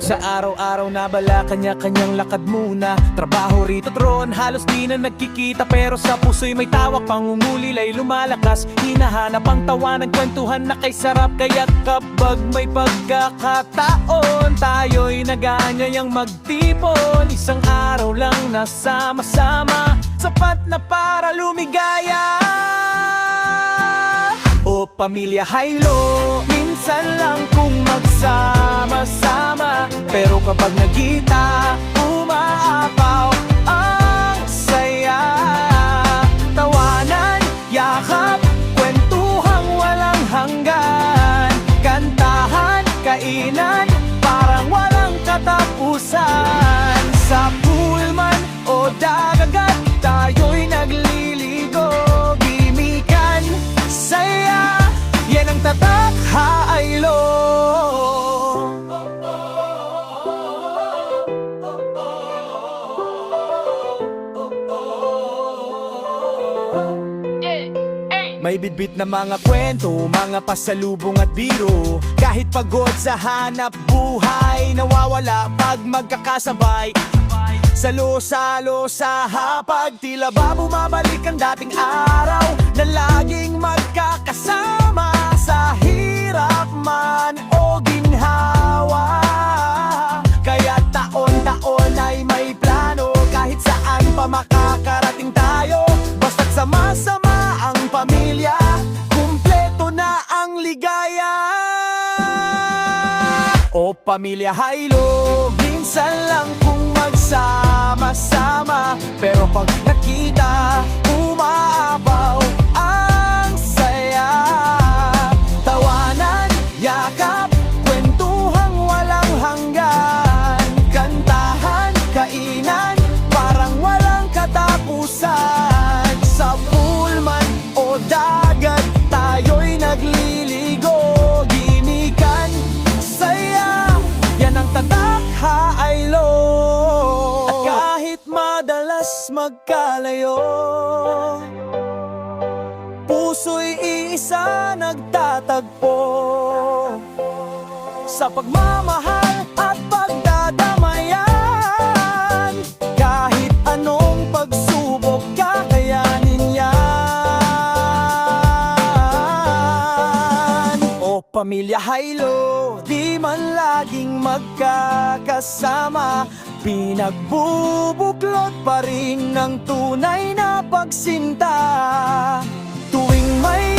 Sa araw-araw na bala, kanya-kanyang lakad muna. Trabaho rito tron, halos di na nagkikita. Pero sa puso'y may tawak, pangungulilay lumalakas. Hinahanap ang tawa, nagkwentuhan na kay sarap. Kaya kapag may pagkakataon, tayo'y nag-aanyayang magtipon. Isang araw lang na sama-sama, sapat na para lumigaya. O pamilya haylo, minsan lang kung magsama-sama. Pero kapag nagkita, umaapaw ang saya. Tawanan, yakap, kwentuhang walang hanggan. Kantahan, kainan, parang walang katapusan. Sa pool man o dagat, tayo'y nagliligo. Gimikan, saya, yan ang tatak haylo. May bitbit na mga kwento, mga pasalubong at biro. Kahit pagod sa hanap buhay, nawawala pag magkakasabay. Salo-salo sa hapag, tila ba bumabalik ang dating araw na laging magkakasama. Sa hirap man o ginhawa, kaya taon-taon ay may plano. Kahit saan pa makakarating tayo, basta't sama-sama ang pamilya, kumpleto na ang ligaya. O pamilya haylo, minsan lang kung magsama-sama. Pero pag nakita, umaapaw ang saya. Tawanan, yakap, kwentuhang walang hanggan. Kantahan, kainan, parang walang katapusan. Sa pool man o dagat, tayo'y nagliligo. Ginikan, saya, yan ang tatak haylo. At kahit madalas magkalayo, puso'y iisa nagtatagpo. Sa pagmamahal at pagdadamayan, kahit anong pagsubok, kakayanin yan. O pamilya haylo, di man laging magkakasama, pinagbubuklod pa rin ng tunay na pagsinta. Tuwing may